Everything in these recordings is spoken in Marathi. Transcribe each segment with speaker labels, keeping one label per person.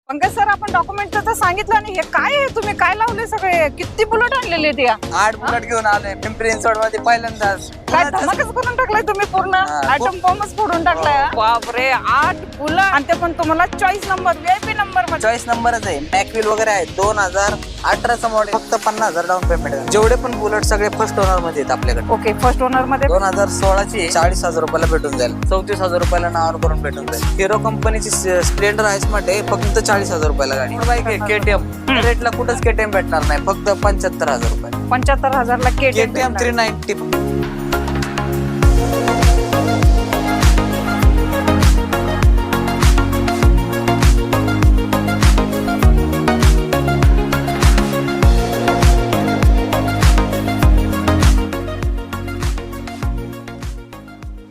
Speaker 1: पंकज सर, आपण डॉक्युमेंटचं तर सांगितलं आणि हे काय आहे? तुम्ही काय लावले सगळे? किती बुलेट आणलेले त्या?
Speaker 2: 8 बुलेट घेऊन आलोय पिंपरी चिंचवड मध्ये पहिल्यांदाच.
Speaker 1: काय धमाकच करून टाकलाय तुम्ही पूर्ण? आयटम बॉम्बच फोडून टाकलाय. बापरे, 8 बुलेट आणि ते पण तुम्हाला चॉईस नंबर, व्हीआयपी नंबर मध्ये.
Speaker 2: चॉईस नंबरच आहे. मॅकविल वगैरे आहे. 2018चा मॉडेल. फक्त 50,000 डाऊन पेमेंट आहे. जेवढे पण बुलेट सगळे फर्स्ट ओनर मध्ये आहेत आपल्याकडे.
Speaker 1: ओके, फर्स्ट ओनर मध्ये
Speaker 2: 2016 ची 40,000 रुपयाला भेटून जाईल. 34,000 रुपयाला नावावर करून भेटून जाईल. हिरो कंपनीची स्प्लेंडर आयस मध्ये फक्त 40,000 रुपयाला गाडी. बाईक आहे केटीएम. रेटला कुठंच केटीएम भेटणार नाही. फक्त 75,000 रुपये.
Speaker 1: 75,000 ला
Speaker 2: केटीएम 390.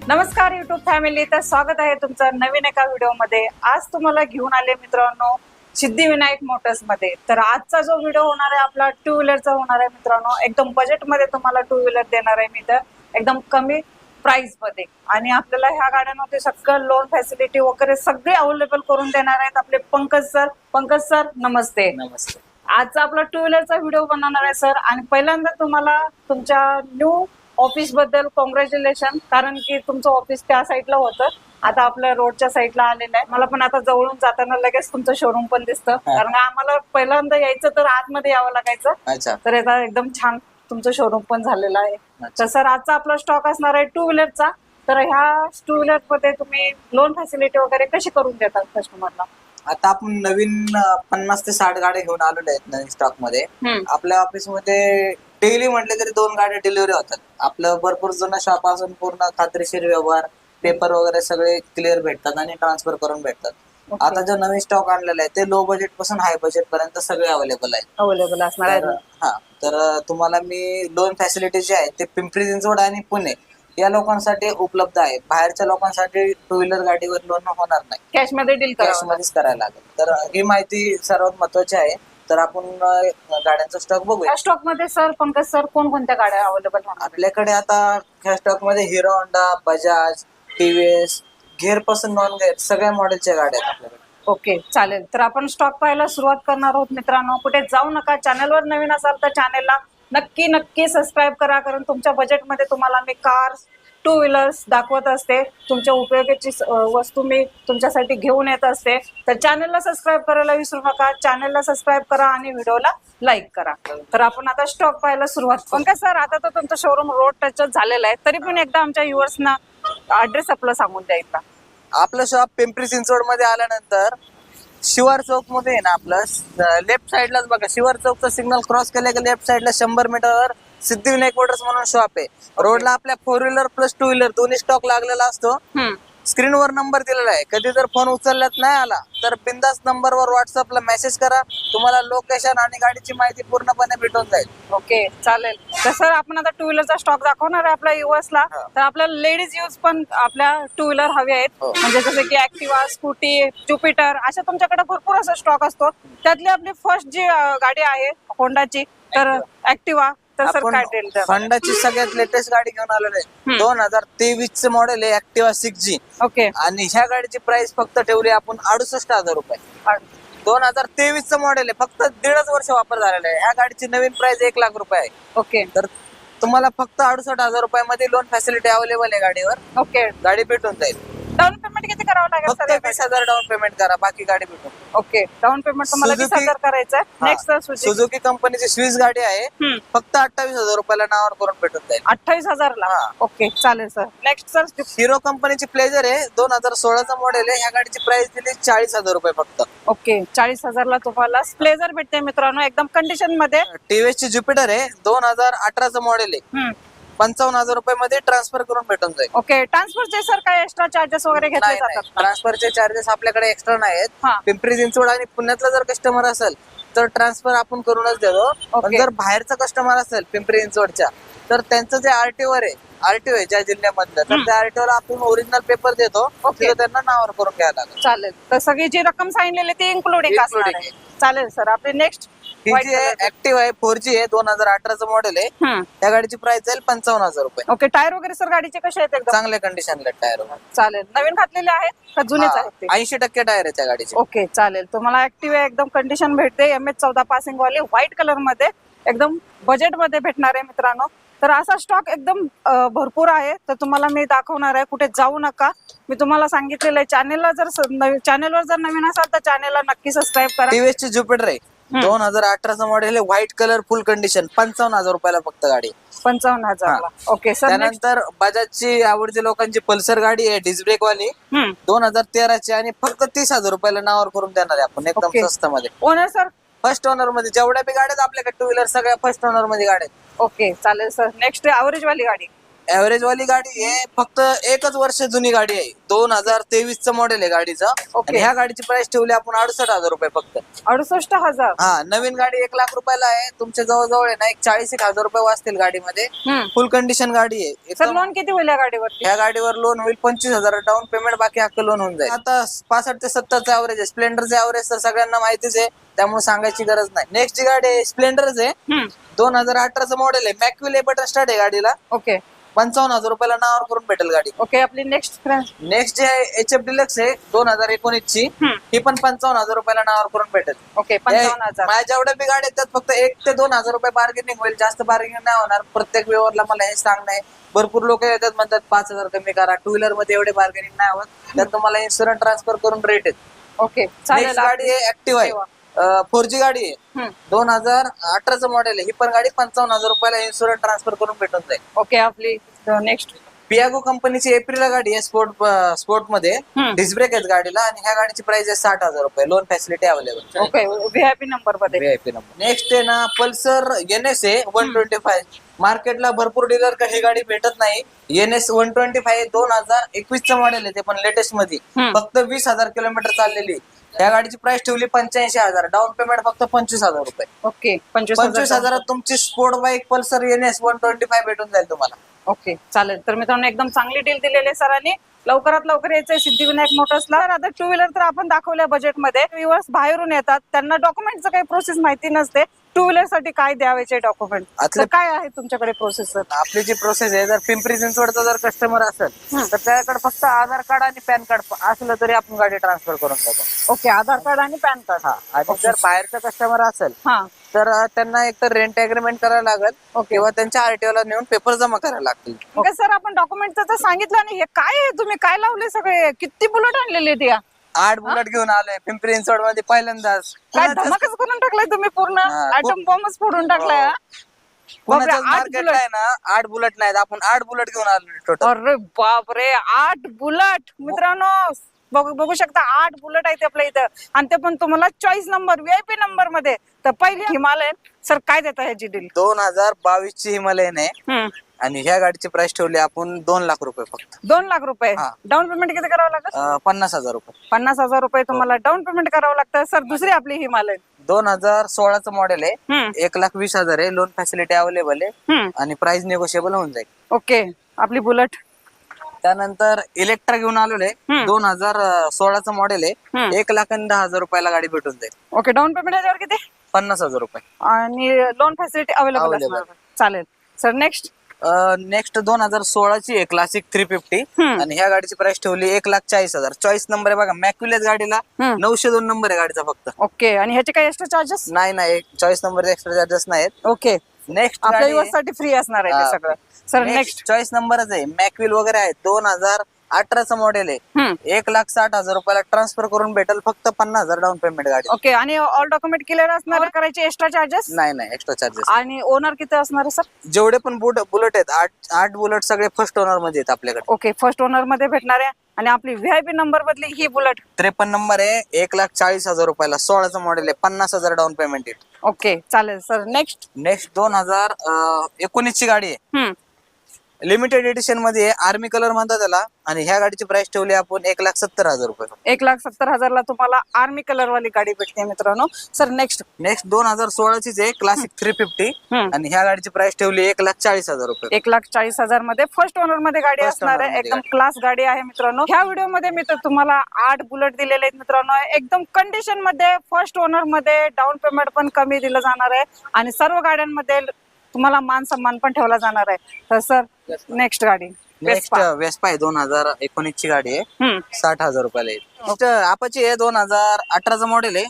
Speaker 1: नमस्कार युट्यूब फॅमिली, तर स्वागत आहे तुमचं नवीन एका व्हिडिओ मध्ये. आज तुम्हाला घेऊन आले मित्रांनो सिद्धिविनायक मोटर्स मध्ये. तर आजचा जो व्हिडिओ होणार आहे आपला टू व्हीलरचा होणार आहे मित्रांनो. एकदम बजेट मध्ये तुम्हाला टू व्हीलर देणार आहे मी, तर एकदम कमी प्राइस मध्ये. आणि आपल्याला ह्या गाड्यांमध्ये सगळं लोन फॅसिलिटी वगैरे सगळे अवेलेबल करून देणार आहेत आपले पंकज सर. पंकज सर, नमस्ते.
Speaker 2: नमस्ते.
Speaker 1: आजचा आपला टू व्हीलरचा व्हिडिओ बनवणार आहे सर. आणि पहिल्यांदा तुम्हाला तुमच्या न्यू ऑफिस बद्दल कॉंग्रॅच्युलेशन, कारण की तुमचं ऑफिस त्या साईडला होतं, आता आपल्या रोडच्या साईडला आलेलं आहे. मला पण आता जवळून जाताना लगेच तुमचं शोरूम पण दिसतं, कारण आम्हाला पहिल्यांदा यायचं तर आतमध्ये यावं लागायचं.
Speaker 2: अच्छा.
Speaker 1: तर आता एकदम छान तुमचं शोरूम पण झालेलं आहे. तर सर, आजचा आपला स्टॉक असणार आहे टू व्हीलरचा. तर ह्या टू व्हीलर मध्ये तुम्ही लोन फॅसिलिटी वगैरे कशी करून देतात कस्टमरला?
Speaker 2: आता आपण नवीन 50 ते 60 गाड्या घेऊन आलेल्या आहेत नवीन स्टॉक मध्ये. आपल्या ऑफिस मध्ये डेली म्हटले तरी 2 गाड्या डिलिव्हरी होतात. आपलं भरपूर जुनं शॉप असून पूर्ण खात्रीशीर व्यवहार, पेपर वगैरे सगळे क्लिअर भेटतात आणि ट्रान्सफर करून भेटतात. आता जो नवीन स्टॉक आणलेला आहे ते लो बजेट पासून हाय बजेट पर्यंत सगळे अवेलेबल आहेत.
Speaker 1: अवेलेबल असणार आहे.
Speaker 2: हा, तर तुम्हाला मी लोन फॅसिलिटी जी आहे ते पिंपरी चिंचवड आणि पुणे या लोकांसाठी उपलब्ध आहे. बाहेरच्या लोकांसाठी टू व्हीलर गाडीवर लोन होणार नाही.
Speaker 1: कॅश मध्ये डील
Speaker 2: कॅश मध्येच करायला लागेल. तर ही माहिती सर्वात महत्वाची आहे. तर आपण गाड्यांचा स्टॉक बघूया.
Speaker 1: स्टॉक मध्ये सर, पंकज सर, कोणकोणत्या गाड्या अवेलेबल होणार?
Speaker 2: आपल्याकडे आता ह्या स्टॉक मध्ये हिरो होंडा, बजाज, टीव्हीएस, घेर पासून नॉन घेर सगळ्या मॉडेलच्या गाड्या आहेत आपल्याकडे.
Speaker 1: ओके, चालेल. तर आपण स्टॉक पाहायला सुरुवात करणार आहोत मित्रांनो. कुठे जाऊ नका. चॅनलवर नवीन असाल तर चॅनलला नक्की सबस्क्राईब करा, कारण तुमच्या बजेटमध्ये तुम्हाला मी कार्स, टू व्हीलर्स दाखवत असते. तुमच्या उपयोगाची वस्तू मी तुमच्यासाठी घेऊन येत असते. तर चॅनलला सबस्क्राईब करायला विसरू नका. चॅनलला सबस्क्राईब करा आणि व्हिडिओला लाईक करा. तर आपण आता स्टॉक पाहायला सुरुवात करू. पंकज सर, आता तर तुमचं शोरूम रोड टचच झालेलं आहे, तरी पण एकदा आमच्या व्ह्युअर्सना ऍड्रेस आपला सांगून द्या एकदा.
Speaker 2: आपलं शॉप पिंपरी चिंचवड मध्ये आल्यानंतर शिवार चौक मध्ये आहे ना, आपलं लेफ्ट साइडलाच बघा, शिवार चौकचं सिग्नल क्रॉस केलं की लेफ्ट साइडला 100 मीटरवर सिद्धिविनायक मोटर्स म्हणून शॉप आहे. रोडला आपल्या 4 व्हीलर प्लस 2 व्हीलर दोन्ही स्टॉक लागलेला असतो. स्क्रीनवर नंबर दिलेला आहे. कधी जर फोन उचलण्यात नाही आला तर बिंदास नंबरवर व्हॉट्सअपला मेसेज करा. तुम्हाला लोकेशन आणि गाडीची माहिती पूर्णपणे भेटून जाईल.
Speaker 1: ओके, चालेल. तर सर, आपण आता टू व्हीलरचा स्टॉक दाखवणार आहे आपल्या युवर्सला. तर आपल्याला लेडीज यूज पण आपल्या टू व्हीलर हवे आहेत, म्हणजे जसं की ऍक्टिवा, स्कूटी, ज्युपिटर, अशा तुमच्याकडे भरपूर असा स्टॉक असतो. त्यातली आपली फर्स्ट जी गाडी आहे होंडाची, तर ऍक्टिवा. तर सर, काय डील?
Speaker 2: होंडाची सगळ्यात लेटेस्ट गाडी घेऊन आलेली आहे. 2023 चं मॉडेल आहे ऍक्टिवा 6G.
Speaker 1: ओके.
Speaker 2: आणि ह्या गाडीची प्राइस फक्त ठेवली आपण 68,000 रुपये. 2023 चं मॉडेल आहे. फक्त 1.5 वर्ष वापर झालेला आहे. ह्या गाडीची नवीन प्राइस 1 लाख रुपये आहे.
Speaker 1: ओके.
Speaker 2: तर तुम्हाला फक्त 68,000 रुपयामध्ये लोन फॅसिलिटी अवेलेबल आहे गाडीवर.
Speaker 1: ओके.
Speaker 2: गाडी भेटून जाईल.
Speaker 1: डाऊन पेमेंट किती करावं लागेल?
Speaker 2: फक्त 20,000 डाऊन पेमेंट करा, बाकी गाडी भेटून.
Speaker 1: ओके, डाऊन पेमेंट तुम्हाला 20,000 करायचं. नेक्स्ट सर,
Speaker 2: सुझुकी कंपनीची स्विस गाडी आहे. फक्त 28,000 रुपयाला नावावर करून भेटून जाईल.
Speaker 1: 28,000 ला. ओके, चालेल सर. नेक्स्ट सर,
Speaker 2: हिरो कंपनीची प्लेजर आहे. 2016 मॉडेल आहे. ह्या गाडीची प्राइस दिली 40,000 रुपये फक्त.
Speaker 1: ओके, 40,000 ला तुम्हाला प्लेजर भेटते मित्रांनो, एकदम कंडिशन मध्ये.
Speaker 2: टीव्हीएस ची ज्युपिटर आहे. 2018 मॉडेल आहे. 55,000 रुपये मध्ये ट्रान्सफर करून भेटून जाईल.
Speaker 1: ओके. ट्रान्सफरचे सर काय एक्स्ट्रा चार्जेस वगैरे घेतले जातात?
Speaker 2: ट्रान्सफरचे चार्जेस आपल्याकडे एक्स्ट्रा नाहीत. पिंपरी चिंचवड आणि पुण्यातला जर कस्टमर असेल तर ट्रान्सफर आपण करूनच देतो. पण जर बाहेरचा कस्टमर असेल पिंपरी चिंचवडच्या, तर त्यांचं जे आरटीओ आहे ज्या जिल्ह्यामधलं, तर त्या आरटीओ ला आपण ओरिजिनल पेपर देतो. त्यांना नावावर करून घ्यायला लागेल.
Speaker 1: चालेल. तर सगळी जी रक्कम सांगितलेली ती इन्क्लुडिंग असणार आहे. चालेल सर. आपली नेक्स्ट
Speaker 2: ही
Speaker 1: White
Speaker 2: जी आहे
Speaker 1: color.
Speaker 2: ऍक्टिव्ह आहे 4G आहे 2018चं मॉडेल आहे. त्या गाडीची प्राइस जाईल 55,000 रुपये.
Speaker 1: ओके, टायर वगैरे सर गाडीचे कसे आहेत एकदम?
Speaker 2: चांगल्या कंडिशनला टायर
Speaker 1: चालेल. नवीन घातलेले आहेत का जुनेच आहेत ते?
Speaker 2: 80% टायर आहे त्या गाडीचे.
Speaker 1: ओके चालेल. तुम्हाला ऍक्टिव्ह एकदम कंडिशन भेटते. MS14 पासिंग वाली व्हाईट कलर मध्ये एकदम बजेट मध्ये भेटणार आहे मित्रांनो. तर असा स्टॉक एकदम भरपूर आहे. तर तुम्हाला मी दाखवणार आहे, कुठे जाऊ नका. मी तुम्हाला सांगितलेलं आहे, चॅनलवर जर नवीन असाल तर चॅनलला नक्की सबस्क्राईब करा.
Speaker 2: टीव्हीएस ची ज्युपिटर आहे 2018चं मॉडेल आहे. व्हाईट कलर फुल कंडिशन 55,000 रुपयाला फक्त गाडी.
Speaker 1: 55,000. Okay sir.
Speaker 2: त्यानंतर बजाजची आवडती लोकांची पल्सर गाडी आहे डिस्क ब्रेक वाली 2013ची आणि फक्त 30,000 रुपयाला नावावर करून देणार आहे आपण एकदम
Speaker 1: Okay.
Speaker 2: स्वस्त मध्ये.
Speaker 1: Owner sir?
Speaker 2: फर्स्ट ओनर मध्ये जेवढ्या बी गाड्या आहेत आपल्याकडे टू व्हीलर सगळ्या फर्स्ट ओनर मध्ये गाड्या आहेत.
Speaker 1: ओके चालेल सर. नेक्स्ट ॲव्हरेज वाली गाडी.
Speaker 2: ऍव्हरेज वाली गाडी आहे, फक्त एकच वर्ष जुनी गाडी आहे. 2023चं मॉडेल आहे गाडीचं.
Speaker 1: Okay.
Speaker 2: आणि ह्या गाडीची प्राइस ठेवली आपण 68,000 रुपये फक्त.
Speaker 1: 68,000.
Speaker 2: हा, नवीन गाडी 1 लाख रुपयाला आहे. तुमच्या जवळ आहे ना 40,000 रुपये वाचतील गाडीमध्ये. फुल कंडिशन गाडी आहे.
Speaker 1: सर लोन किती होईल या गाडीवरती?
Speaker 2: ह्या गाडीवर लोन होईल 25,000 डाऊन पेमेंट, बाकी हक्क लोन होऊन जाईल. आता 65 ते 70चं ऍव्हरेज आहे. स्प्लेंडरचं ऍव्हरेज तर सगळ्यांना माहितीच आहे, त्यामुळे सांगायची गरज नाही. नेक्स्ट जी गाडी आहे स्प्लेंडरच आहे 2018चं मॉडेल आहे. मॅक्युले बटन स्टार्ट आहे गाडीला.
Speaker 1: ओके
Speaker 2: 55,000 रुपयाला नावावर करून भेटेल गाडी.
Speaker 1: ओके. आपली नेक्स्ट
Speaker 2: नेक्स्ट जी आहे HF डिलक्स आहे 2019ची. ही पण 55,000 रुपयाला नावावर करून भेटेल.
Speaker 1: ओके 55,000.
Speaker 2: माझ्या जेवढ्या बी गाड्या आहेत त्यात फक्त 1 ते 2,000 रुपये बार्गेनिंग होईल, जास्त बार्गेनिंग नाही होणार. प्रत्येक व्यवहारला मला हे सांगणं आहे. भरपूर लोक येतात म्हणतात 5,000 कमी करा. टू व्हीलर मध्ये एवढे बार्गेनिंग नाही होत, त्यात तुम्हाला इन्शुरन्स ट्रान्सफर करून रेट आहेत.
Speaker 1: ओके चालेल.
Speaker 2: नेक्स्ट गाडी आहे ऍक्टिव्ह आहे 4G गाडी आहे 2018चं मॉडेल आहे. ही पण गाडी 55,000 रुपयाला इन्शुरन्स ट्रान्सफर करून भेटून जाईल.
Speaker 1: ओके. आपली नेक्स्ट
Speaker 2: पियागो कंपनीची एप्रिल गाडी आहे स्पोर्ट मध्ये. डिस्क ब्रेक आहेत गाडीला आणि ह्या गाडीची प्राइस आहे 60,000 रुपये. Loan facility available.
Speaker 1: Okay. VIP number मध्ये.
Speaker 2: VIP number. नेक्स्ट आहे ना पल्सर NS आहे 125. मार्केटला भरपूर डीलर का ही गाडी भेटत नाही. NS 125 2021चं मॉडेल आहे, ते पण लेटेस्ट मध्ये. फक्त 20,000 किलोमीटर चाललेली. या गाडीची प्राइस ठेवली 85,000. डाऊन पेमेंट फक्त 25,000 रुपये.
Speaker 1: ओके
Speaker 2: 25,000 तुमची स्पोर्ट बाईक पल्सर NS 125 भेटून जाईल तुम्हाला.
Speaker 1: ओके चालेल. तर मित्रांनो एकदम चांगली डील दिलेली आहे सरांनी. लवकरात लवकर यायचंय सिद्धिविनायक मोटर्सला. आता टू व्हीलर तर आपण दाखवल्या बजेटमध्ये. व्ह्युअर्स बाहेरून येतात, त्यांना डॉक्युमेंटचं काही प्रोसेस माहिती नसते. टू व्हीलर साठी काय द्यावेचे डॉक्युमेंट, तर काय आहे तुमच्याकडे प्रोसेस?
Speaker 2: आपली जी प्रोसेस आहे, जर पिंपरी चिंचवडचा जर कस्टमर असेल तर त्याकडे फक्त आधार कार्ड आणि पॅन कार्ड असलं तरी आपण गाडी ट्रान्सफर करून देतो.
Speaker 1: ओके. आधार कार्ड आणि पॅन कार्ड.
Speaker 2: आणि जर बाहेरचा कस्टमर असेल तर त्यांना एक तर रेंट अग्रीमेंट करायला लागेल किंवा त्यांच्या RTO ला नेऊन पेपर जमा करायला लागतील.
Speaker 1: ओके सर, आपण डॉक्युमेंटचं तर सांगितलं आणि हे काय आहे, तुम्ही काय लावले सगळे? किती बुलेट आणलेले आहेत या?
Speaker 2: 8 बुलेट घेऊन आलोय पिंपरी चिंचवड मध्ये पहिल्यांदाच.
Speaker 1: काय धमाकच करून टाकलाय तुम्ही, पूर्ण ऍटम बॉम्बच फोडून टाकलाय.
Speaker 2: पुण्याच्या मार्केटला आहे ना 8 बुलेट नाहीत, आपण 8 बुलेट घेऊन आलो टोटल.
Speaker 1: अरे बापरे, 8 बुलेट मित्रांनो. बघू शकता 8 बुलेट आहेत आपल्या इथं, आणि ते पण तुम्हाला चॉईस नंबर VIP नंबर मध्ये. तर पहिली हिमालयन सर काय देता ह्याची डील?
Speaker 2: 2022ची हिमालयन आहे आणि ह्या गाडीची प्राइस ठेवली आपण 2 लाख रुपये फक्त.
Speaker 1: 2 लाख रुपये. डाऊन पेमेंट किती करावं लागतं?
Speaker 2: 50,000 रुपये.
Speaker 1: 50,000 रुपये तुम्हाला डाऊन पेमेंट करावं लागतं. सर दुसरी आपली हिमालयन
Speaker 2: 2016चं मॉडेल आहे. 1,20,000 आहे. लोन फॅसिलिटी अवेलेबल आहे आणि प्राइस निगोशिएबल होऊन जाईल.
Speaker 1: ओके. आपली बुलेट.
Speaker 2: त्यानंतर इलेक्ट्रा घेऊन आलेले 2016चं मॉडेल आहे. 1,10,000 रुपयाला गाडी भेटून जाईल.
Speaker 1: ओके. डाऊन पेमेंट याच्यावर किती?
Speaker 2: 50,000 रुपये
Speaker 1: आणि लोन फॅसिलिटी अवेलेबल असणार. चालेल सर.
Speaker 2: नेक्स्ट 2016ची आहे क्लासिक 350 आणि ह्या गाडीची प्राइस ठेवली 1,40,000. चॉईस नंबर आहे बघा, मॅक्युलेट गाडीला 902 नंबर आहे गाडीचा फक्त.
Speaker 1: ओके. आणि ह्याचे काही एक्स्ट्रा चार्जेस?
Speaker 2: नाही, चॉईस नंबर एक्स्ट्रा चार्जेस नाहीत.
Speaker 1: ओके.
Speaker 2: नेक्स्ट
Speaker 1: आपल्या युवरसाठी फ्री असणार आहे ते सगळं. सर नेक्स्ट
Speaker 2: चॉईस नंबरच आहे, मॅक्विल वगैरे आहे. 2018चं मॉडेल आहे. 1,60,000 रुपयाला ट्रान्सफर करून भेटेल. फक्त 50,000 डाऊन पेमेंट गाडी.
Speaker 1: ओके. आणि ऑल डॉक्युमेंट क्लिअर असणार, करायचे एक्स्ट्रा चार्जेस?
Speaker 2: नाही एक्स्ट्रा चार्जेस.
Speaker 1: आणि ओनर किती असणार आहे सर?
Speaker 2: जेवढे पण बुलेट आहेत 8 बुलेट सगळे फर्स्ट ओनर मध्ये आहेत आपल्याकडे.
Speaker 1: ओके. फर्स्ट ओनर मध्ये भेटणार आहे. आणि आपली VIP नंबर बदली ही बुलेट
Speaker 2: 53 नंबर आहे. 1,40,000 रुपयाला. 16चं मॉडेल आहे. 50,000 डाऊन पेमेंट येईल.
Speaker 1: ओके चालेल सर. नेक्स्ट
Speaker 2: 2019ची गाडी आहे. लिमिटेड एडिशन मध्ये आर्मी कलर म्हणतात त्याला आणि ह्या गाडीची प्राइस ठेवली आपण 1,70,000 रुपये.
Speaker 1: 1,70,000 तुम्हाला आर्मी कलर वाली गाडी भेटते मित्रांनो. सर नेक्स्ट
Speaker 2: 2016 चीच आहे क्लासिक 350 आणि ह्या गाडीची प्राइस ठेवली 1,40,000 रुपये.
Speaker 1: 1,40,000 मध्ये फर्स्ट ओनर मध्ये गाडी
Speaker 2: First
Speaker 1: असणार
Speaker 2: owner
Speaker 1: आहे.
Speaker 2: मध्ये
Speaker 1: एकदम क्लास गाडी आहे मित्रांनो. ह्या व्हिडिओ मध्ये मी तर तुम्हाला 8 बुलेट दिलेले आहेत मित्रांनो. एकदम कंडिशन मध्ये फर्स्ट ओनर मध्ये डाऊन पेमेंट पण कमी दिलं जाणार आहे आणि सर्व गाड्यांमध्ये तुम्हाला मान सन्मान पण ठेवला जाणार आहे. तर सर नेक्स्ट गाडी
Speaker 2: नेक्स्ट वेस्पा आहे 2019 ची गाडी आहे. 60,000 रुपयाला येईल. नेक्स्ट आपाची आहे 2018चं मॉडेल आहे.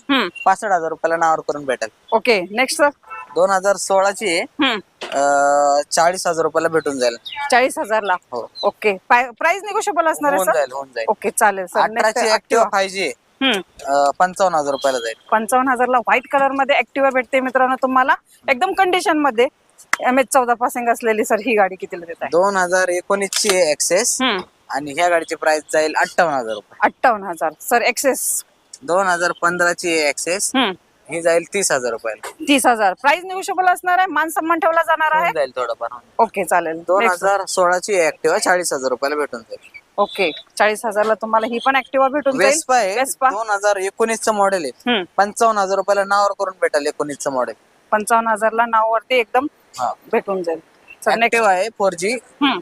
Speaker 2: 65,000 रुपयाला नावावर करून भेटेल.
Speaker 1: ओके नेक्स्ट सर
Speaker 2: 2016 ची आहे. 40,000 रुपयाला भेटून जाईल.
Speaker 1: 40,000 ला.
Speaker 2: हो.
Speaker 1: ओके प्राइस निगोशिएबल असणार आहे
Speaker 2: होऊन
Speaker 1: सर.
Speaker 2: जाईल होऊन जाईल.
Speaker 1: ओके चालेल सर.
Speaker 2: 18ची ऍक्टिव्हा 5G आहे. 55,000 रुपयाला जाईल.
Speaker 1: 55,000 ला व्हाईट कलर मध्ये ऍक्टिव्हा भेटते मित्रांनो तुम्हाला एकदम कंडिशन मध्ये. MH14 पासिंग असलेली सर ही गाडी कितीला देत आहे?
Speaker 2: 2019 ची आहे एक्सेस आणि ह्या गाडीची प्राइस जाईल 58,000 रुपये.
Speaker 1: 58,000 सर. एक्सेस
Speaker 2: 2015 ची आहे एक्सेस ही जाईल 30,000 रुपयाला.
Speaker 1: 30,000 प्राइस निगोशिएबल असणार आहे. मान सन्मान ठेवला जाणार आहे.
Speaker 2: होऊन जाईल थोडंफार.
Speaker 1: ओके चालेल.
Speaker 2: 2016 ची ऍक्टिव्हा 40,000 रुपयाला भेटून जाईल.
Speaker 1: ओके 40,000 ला तुम्हाला ही पण ऍक्टिव्हा भेटून जाईल.
Speaker 2: वेस्पा आहे 2019 चं मॉडेल आहे. 55,000 रुपयाला नावावर करून भेटेल. 19 चं मॉडेल
Speaker 1: 55,000 ला नावावरती एकदम भेटून जाईल. सर नेक्स्ट
Speaker 2: ऍक्टिव्हा आहे 4G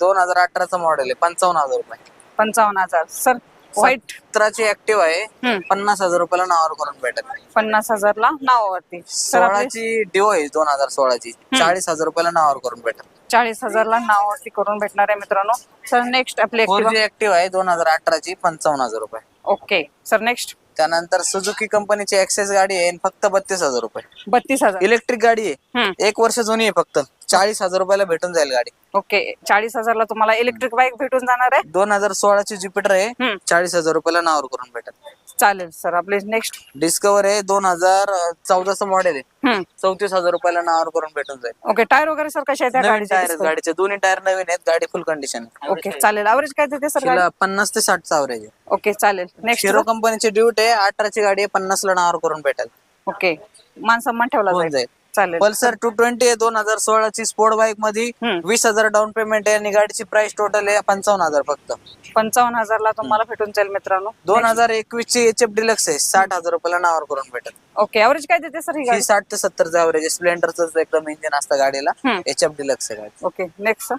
Speaker 2: 2018चं मॉडेल आहे. 55,000 रुपये.
Speaker 1: 55,000 सर. व्हाईट
Speaker 2: 17 ची ऍक्टिव्हा आहे. 50,000 रुपयाला नावावर करून भेटेल.
Speaker 1: 50,000 ला नावावरती.
Speaker 2: 16 ची डिओ आहे 2016 ची 40,000 रुपयाला नावावर करून भेटेल.
Speaker 1: 40,000 ला नावावरती करून भेटणार आहे मित्रांनो. सर नेक्स्ट आपली
Speaker 2: 4G ऍक्टिव्हा आहे 2018 ची 55,000 रुपये.
Speaker 1: ओके सर नेक्स्ट
Speaker 2: त्यानंतर सुझुकी कंपनीची एक्सेस गाडी आहे फक्त 32,000 रुपये.
Speaker 1: 32,000
Speaker 2: इलेक्ट्रिक गाडी आहे. 1 वर्ष जुनी आहे फक्त 40,000 रुपयाला भेटून जाईल गाडी.
Speaker 1: ओके 40,000 ला तुम्हाला इलेक्ट्रिक बाईक भेटून जाणार आहे.
Speaker 2: 2016 ची ज्युपिटर आहे 40,000 रुपयाला नावावर करून भेटेल.
Speaker 1: चालेल सर. आपले नेक्स्ट
Speaker 2: डिस्कवर आहे 2014चं मॉडेल आहे. 34,000 रुपयाला नावावर करून भेटून जाईल.
Speaker 1: ओके टायर वगैरे सर कशा आहेत
Speaker 2: नवीन टायर आहेत गाडीचे. दोन्ही टायर नवीन आहेत. गाडी फुल कंडिशन आहे.
Speaker 1: ओके चालेल. ॲव्हरेज काय देते सर गाडी?
Speaker 2: 50 ते 60 चा ॲव्हरेज आहे.
Speaker 1: ओके चालेल. नेक्स्ट
Speaker 2: हिरो कंपनीची ड्यूट आहे 18 ची गाडी आहे 50 ला नावावर करून भेटेल.
Speaker 1: ओके मान सन्मान ठेवला
Speaker 2: होऊन
Speaker 1: जाईल.
Speaker 2: जाईल.
Speaker 1: चालेल.
Speaker 2: पल्सर 220 आहे 2016 ची स्पोर्ट बाईक मध्ये 20,000 डाऊन पेमेंट आहे आणि गाडीची प्राइस टोटल आहे 55,000 फक्त.
Speaker 1: 55,000 ला तुम्हाला भेटून जाईल मित्रांनो.
Speaker 2: 2021 ची HF डिलक्स आहे 60,000 रुपयाला नावावर करून भेटेल.
Speaker 1: ओके ॲव्हरेज काय देते सर ही गाडी?
Speaker 2: 60 ते 70 चा ॲव्हरेज. स्प्लेंडरचं एकदम इंजिन असतं गाडीला. HF डिलक्स आहे गाडी.
Speaker 1: Okay next sir.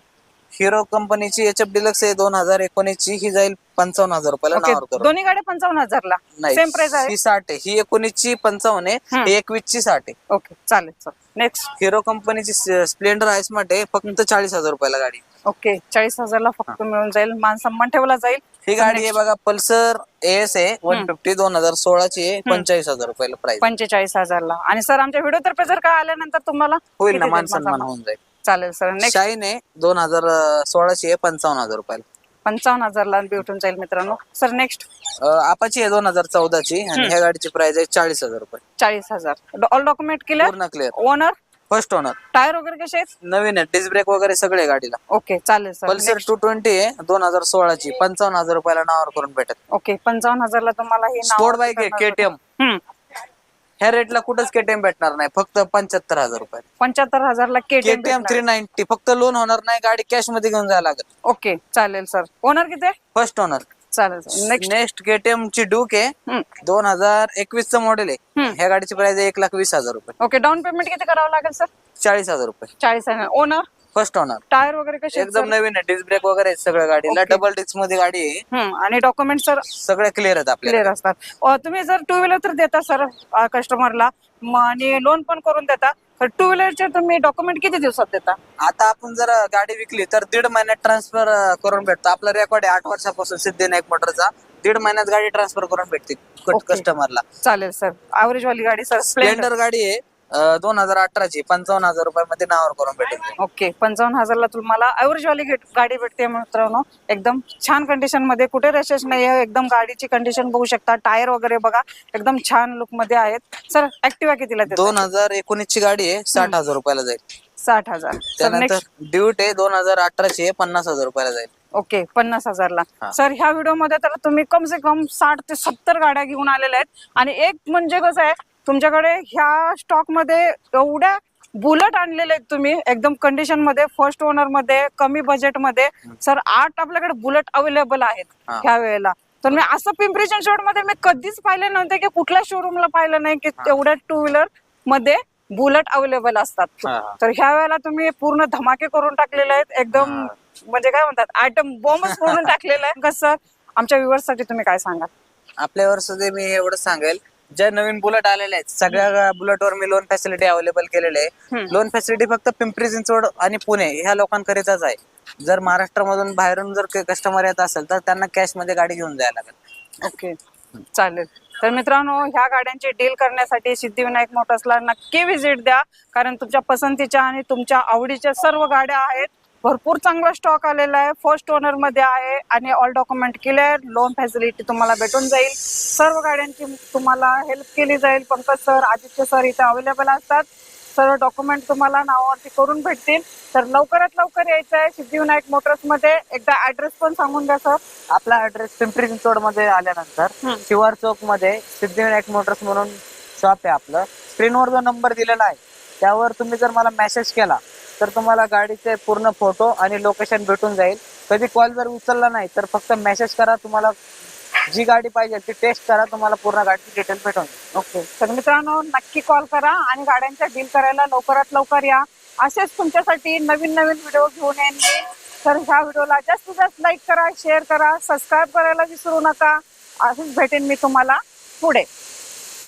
Speaker 2: हिरो कंपनीची HF डिलक्स आहे 2019 ची ही जाईल 55,000 रुपयाला
Speaker 1: ओके
Speaker 2: नावावर करून.
Speaker 1: दोन्ही गाड्या 55,000 ला
Speaker 2: नाही
Speaker 1: सेम प्राइस आहे.
Speaker 2: ही 60 आहे. ही 19 ची 55 आहे. ही 21 ची 60 आहे.
Speaker 1: ओके चालेल सर. नेक्स्ट
Speaker 2: हिरो कंपनीची स्प्लेंडर आहे स्मार्ट आहे फक्त 40,000 रुपयाला गाडी.
Speaker 1: ओके 40,000 ला फक्त मिळून जाईल. मान सन्मान ठेवला जाईल.
Speaker 2: ही गाडी आहे बघा पल्सर AS आहे 150 2016 ची आहे 45,000 रुपयाला प्राइस.
Speaker 1: 45,000 ला. आणि सर आमच्या व्हिडिओ तर्फे जर काय आल्यानंतर तुम्हाला
Speaker 2: होईल ना
Speaker 1: किती
Speaker 2: मान
Speaker 1: देत मान
Speaker 2: सन्मान
Speaker 1: सन्मान?
Speaker 2: होऊन जाईल.
Speaker 1: चालेल सर. नेक्स्ट
Speaker 2: शाईन आहे 2016 ची आहे 55,000 रुपयाला.
Speaker 1: 55,000 ला भेटून जाईल मित्रांनो. सर नेक्स्ट
Speaker 2: आपाची आहे 2014 ची आणि ह्या गाडीची प्राइस आहे 40,000 रुपये.
Speaker 1: 40,000 ऑल डॉक्युमेंट क्लिअर.
Speaker 2: पूर्ण clear.
Speaker 1: Owner
Speaker 2: first owner.
Speaker 1: Tyre वगैरे कसे आहेत?
Speaker 2: नवीन आहे. डिस्क ब्रेक वगैरे सगळे गाडीला.
Speaker 1: ओके चालेल सर.
Speaker 2: पल्सर 220 आहे 2016 ची 55,000 रुपयाला नावावर करून भेटेल.
Speaker 1: ओके 55,000 ला तुम्हाला हे
Speaker 2: स्पोर्ट बाईक आहे KTM. ह्या रेटला कुठंच KTM भेटणार नाही फक्त 75,000 रुपये.
Speaker 1: 75,000 ला
Speaker 2: KTM
Speaker 1: KTM
Speaker 2: 390 फक्त लोन होणार नाही. गाडी कॅश मध्ये घेऊन जायला लागेल.
Speaker 1: ओके चालेल सर. ओनर किती आहे?
Speaker 2: First owner.
Speaker 1: चालेल सर.
Speaker 2: नेक्स्ट KTM ची ड्यूक आहे 2021 चं मॉडेल आहे. ह्या गाडीची प्राइस आहे 1,20,000 रुपये.
Speaker 1: ओके डाऊन पेमेंट किती करावं लागेल सर?
Speaker 2: 40,000 रुपये.
Speaker 1: 40 आहे. Owner
Speaker 2: first owner.
Speaker 1: टायर वगैरे कसे आहेत
Speaker 2: एकदम
Speaker 1: सर?
Speaker 2: नवीन आहे. डिस्क ब्रेक वगैरे आहेत सगळ्या गाडीला. डबल डिस्क मध्ये गाडी आहे.
Speaker 1: आणि डॉक्युमेंट सर
Speaker 2: सगळे क्लिअर आहेत आपल्याला.
Speaker 1: क्लिअर असतात. तुम्ही जर टू व्हीलर तर देता सर कस्टमरला आणि लोन पण करून देता तर टू व्हीलरचे तुम्ही डॉक्युमेंट किती दिवसात देता?
Speaker 2: आता आपण जर गाडी विकली तर 1.5 महिन्यात ट्रान्सफर करून भेटतो. आपला रेकॉर्ड आहे 8 वर्षापासून सिद्धिविनायक मोटरचा. 1.5 महिन्यात गाडी ट्रान्सफर करून भेटते कस्टमरला.
Speaker 1: चालेल सर. ॲव्हरेज वाली गाडी सर
Speaker 2: स्प्लेंडर गाडी आहे 2018 ची 55,000 रुपयामध्ये नावावर करून भेटेल.
Speaker 1: ओके 55,000 ला तुम्हाला ॲव्हरेज वाली गाडी भेटते मित्रांनो. एकदम छान कंडिशन मध्ये. कुठे रेशेस नाही आहे. एकदम गाडीची कंडिशन बघू शकता. टायर वगैरे बघा एकदम छान लुक मध्ये आहेत. सर ऍक्टिव्हा कितीला देता?
Speaker 2: 2019 ची गाडी आहे 60,000 रुपयाला जाईल.
Speaker 1: 60,000.
Speaker 2: त्यानंतर ड्यूट आहे 2018 ची आहे 50,000 रुपयाला जाईल.
Speaker 1: ओके 50,000 ला. सर ह्या व्हिडिओ मध्ये तर तुम्ही कम से कम 60 ते 70 गाड्या घेऊन आलेल्या आहेत. आणि एक म्हणजे कसं आहे तुमच्याकडे ह्या स्टॉक मध्ये एवढ्या बुलेट आणलेले आहेत तुम्ही एकदम कंडिशन मध्ये, फर्स्ट ओनर मध्ये, कमी बजेट मध्ये. सर 8 आपल्याकडे बुलेट अवेलेबल आहेत
Speaker 2: हा.
Speaker 1: ह्या वेळेला. तर मी असं पिंपरी चिंचवड मध्ये मी कधीच पाहिले नव्हते की कुठल्या शोरूमला पाहिलं नाही की तेवढ्या 2 व्हीलर मध्ये बुलेट अवेलेबल असतात.
Speaker 2: हा.
Speaker 1: तर ह्या वेळेला तुम्ही पूर्ण धमाके करून टाकलेले आहेत एकदम, म्हणजे काय म्हणतात आयटम बॉम्बच करून टाकलेला आहे. कसं आमच्या व्ह्युअर्स साठी तुम्ही काय सांगाल?
Speaker 2: आपल्यावर सुद्धा मी एवढं सांगेल, ज्या नवीन बुलेट आलेल्या आहेत सगळ्या बुलेटवर मी लोन फॅसिलिटी अवेलेबल केलेली आहे. लोन फॅसिलिटी फक्त पिंपरी चिंचवड आणि पुणे ह्या लोकांकरिताच आहे. जर महाराष्ट्रामधून बाहेरून जर कस्टमर येत असेल तर त्यांना कॅश मध्ये गाडी घेऊन जायला लागेल.
Speaker 1: ओके, चालेल. तर मित्रांनो, ह्या गाड्यांची डील करण्यासाठी सिद्धिविनायक मोटर्सला नक्की व्हिजिट द्या, कारण तुमच्या पसंतीच्या आणि तुमच्या आवडीच्या सर्व गाड्या आहेत. भरपूर चांगला स्टॉक आलेला आहे, फर्स्ट ओनर मध्ये आहे आणि all document clear, loan facility तुम्हाला भेटून जाईल. सर्व गाड्यांची तुम्हाला हेल्प केली जाईल. पंकज सर, आदित्य सर इथे अवेलेबल असतात. सर्व डॉक्युमेंट तुम्हाला नावावरती करून भेटतील. तर लवकरात लवकर यायचं आहे सिद्धिविनायक मोटर्स मध्ये. एकदा ऍड्रेस पण सांगून द्या सर.
Speaker 2: आपला ऍड्रेस पिंपरी चिंचवड मध्ये आल्यानंतर शिवार चौक मध्ये सिद्धिविनायक मोटर्स म्हणून शॉप आहे आपलं. स्क्रीनवर जो नंबर दिलेला आहे त्यावर तुम्ही जर मला मेसेज केला तर तुम्हाला गाडीचे पूर्ण फोटो आणि लोकेशन भेटून जाईल. कधी कॉल जर उचलला नाही तर फक्त मेसेज करा, तुम्हाला जी गाडी पाहिजे ती टेस्ट करा, तुम्हाला पूर्ण गाडीची डिटेल भेटून जाईल.
Speaker 1: ओके, तर मित्रांनो नक्की कॉल करा आणि गाड्यांच्या डील करायला लवकरात लवकर या. असेच तुमच्यासाठी नवीन नवीन व्हिडिओ घेऊन येईन मी. तर ह्या व्हिडिओला जास्तीत जास्त लाईक करा, शेअर करा, सबस्क्राईब करायला विसरू नका. असेच भेटेन मी तुम्हाला पुढे.